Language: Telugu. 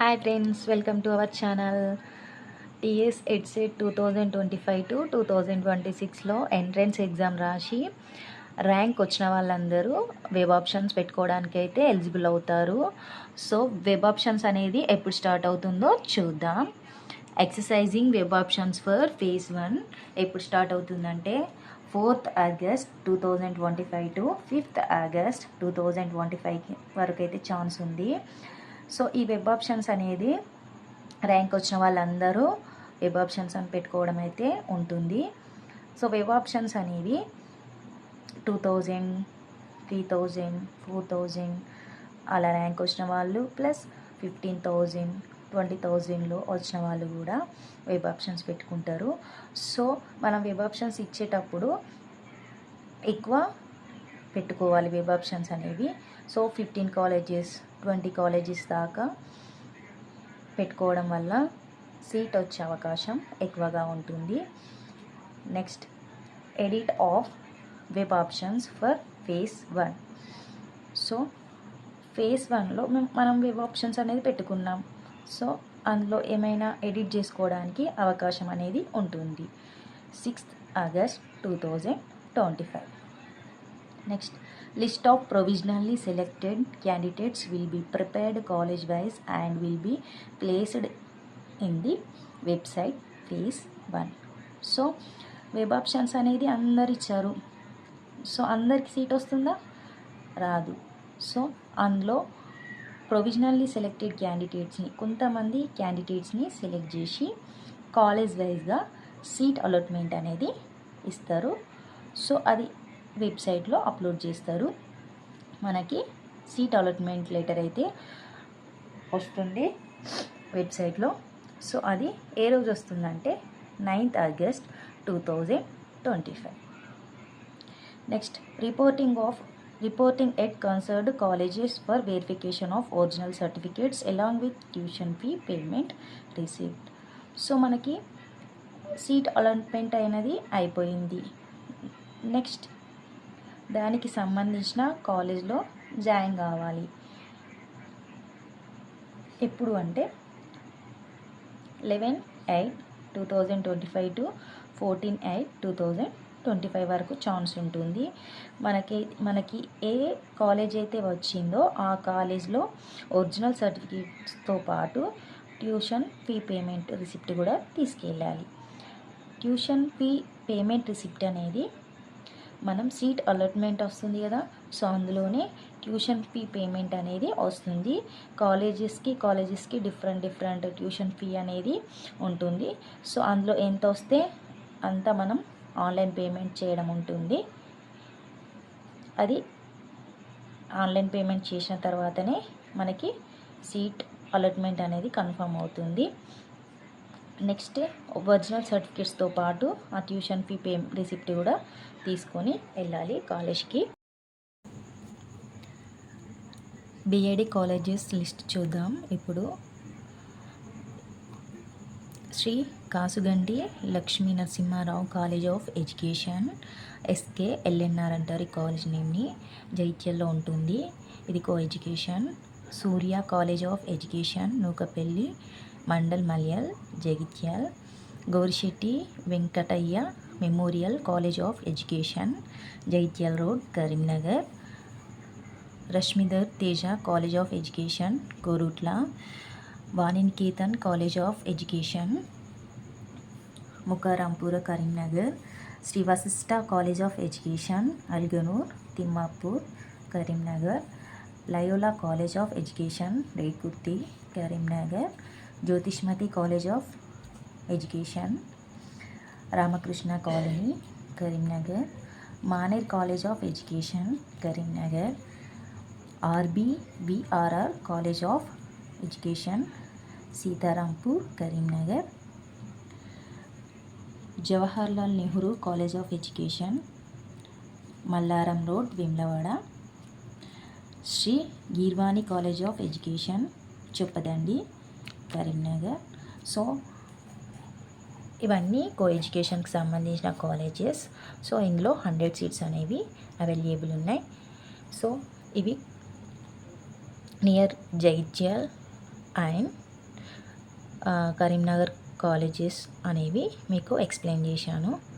Hi friends, welcome to our channel. TS EdCET 2025 to 2026లో ఎంట్రన్స్ ఎగ్జామ్ రాసి ర్యాంక్ వచ్చిన వాళ్ళందరూ వెబ్ ఆప్షన్స్ పెట్టుకోవడానికి అయితే ఎలిజిబుల్ అవుతారు. సో వెబ్ ఆప్షన్స్ అనేది ఎప్పుడు స్టార్ట్ అవుతుందో చూద్దాం. Exercising web options for phase 1 ఎప్పుడు స్టార్ట్ అవుతుందంటే 4th August 2025 to 5th August 2025 వరకు అయితే ఛాన్స్ ఉంది. సో ఈ వెబ్ ఆప్షన్స్ అనేది ర్యాంక్ వచ్చిన వాళ్ళందరూ వెబ్ ఆప్షన్స్ అని పెట్టుకోవడం అయితే ఉంటుంది. సో వెబ్ ఆప్షన్స్ అనేవి 2000, 3000, 4000 అలా ర్యాంక్ వచ్చిన వాళ్ళు ప్లస్ 15,000, 20,000లో వచ్చిన వాళ్ళు కూడా వెబ్ ఆప్షన్స్ పెట్టుకుంటారు. సో మనం వెబ్ ఆప్షన్స్ ఇచ్చేటప్పుడు ఎక్కువ పెట్టుకోవాలి వెబ్ ఆప్షన్స్ అనేవి. సో 15 కాలేజెస్, 20 కాలేజెస్ దాకా పెట్టుకోవడం వల్ల సీట్ వచ్చే అవకాశం ఎక్కువగా ఉంటుంది. Next, edit of web options for phase 1. So phase 1లో మనం వెబ్ ఆప్షన్స్ అనేది పెట్టుకున్నాం. సో అందులో ఏమైనా ఎడిట్ చేసుకోవడానికి అవకాశం అనేది ఉంటుంది. 6th August 2025. Next, list of provisionally selected candidates will be prepared college wise and will be placed in the website phase 1. So web options అనేది అందరు ఇచ్చారు. సో అందరికి సీట్ వస్తుందా? రాదు. సో అందులో ప్రొవిజనల్లీ సెలెక్టెడ్ క్యాండిడేట్స్ని, కొంతమంది క్యాండిడేట్స్ని సెలెక్ట్ చేసి కాలేజ్ వైజ్గా సీట్ అలాట్మెంట్ అనేది ఇస్తారు. సో అది వెబ్సైట్లో అప్లోడ్ చేస్తారు. మనకి సీట్ అలాట్మెంట్ లెటర్ అయితే వస్తుంది వెబ్సైట్లో. సో అది ఏ రోజు వస్తుందంటే 9th August 2025. Next, reporting at concerned colleges for verification of original certificates along with tuition fee payment receipt. So మనకి సీట్ అలాట్మెంట్ అయినది అయిపోయింది. నెక్స్ట్, దానికి సంబంధించిన కాలేజ్లో జాయిన్ కావాలి. ఎప్పుడు అంటే 11/8/2025 టు 14/8/2025 వరకు ఛాన్స్ ఉంటుంది. మనకి ఏ కాలేజ్ అయితే వచ్చిందో ఆ కాలేజ్లో ఒరిజినల్ సర్టిఫికేట్స్తో పాటు ట్యూషన్ ఫీ పేమెంట్ రిసిప్ట్ కూడా తీసుకెళ్ళాలి. ట్యూషన్ ఫీ పేమెంట్ రిసిప్ట్ అనేది మనం సీట్ అలాట్మెంట్ వస్తుంది కదా, సో అందులోనే ట్యూషన్ ఫీ పేమెంట్ అనేది వస్తుంది. కాలేజెస్కి డిఫరెంట్ ట్యూషన్ ఫీ అనేది ఉంటుంది. సో అందులో ఎంత వస్తే అంత మనం ఆన్లైన్ పేమెంట్ చేయడం ఉంటుంది. అది ఆన్లైన్ పేమెంట్ చేసిన తర్వాతనే మనకి సీట్ అలాట్మెంట్ అనేది కన్ఫర్మ్ అవుతుంది. నెక్స్ట్, ఒరిజినల్ సర్టిఫికేట్స్తో పాటు ఆ ట్యూషన్ ఫీ రిసిప్ట్ కూడా తీసుకొని వెళ్ళాలి కాలేజ్కి. బిఐడి కాలేజెస్ లిస్ట్ చూద్దాం ఇప్పుడు. Shri Kasuganti Lakshmi Narasimha Rao college of education, SKLNR అంటారు ఈ కాలేజ్ నేమ్ని. జైత్యాల్లో ఉంటుంది. ఇది co education. Surya college of education, Nukapalli mandal Malyal, Jagtial. Gourishetty Venkataiah memorial college of education, Jagtial road, Karimnagar. Rashmidhar Teja college of education, Korutla. Vaninikethan college of education, Mukarampura, Karimnagar. Shri Vasishta college of education, Alganur, Thimmapur, Karimnagar. Loyola college of education, Rekurthi, Karimnagar. Jyothishmathi college of education, Ramakrishna colony, Karimnagar. Maner college of education, Karimnagar. RBVRR college of education, Sitarampur, Karimnagar. Jawaharlal Nehru college of education, Mallaram road, Vemulawada. Shri Girvani college of education, Choppadandi, Karimnagar. So ఇవన్నీ కో ఎడ్యుకేషన్కి సంబంధించిన కాలేజెస్. సో ఇందులో 100 సీట్స్ అనేవి అవైలబుల్ ఉన్నాయి. సో ఇవి నియర్ జైత్యాల్ అండ్ కరీంనగర్ కాలేజెస్ అనేవి మీకు ఎక్స్ప్లెయిన్ చేశాను.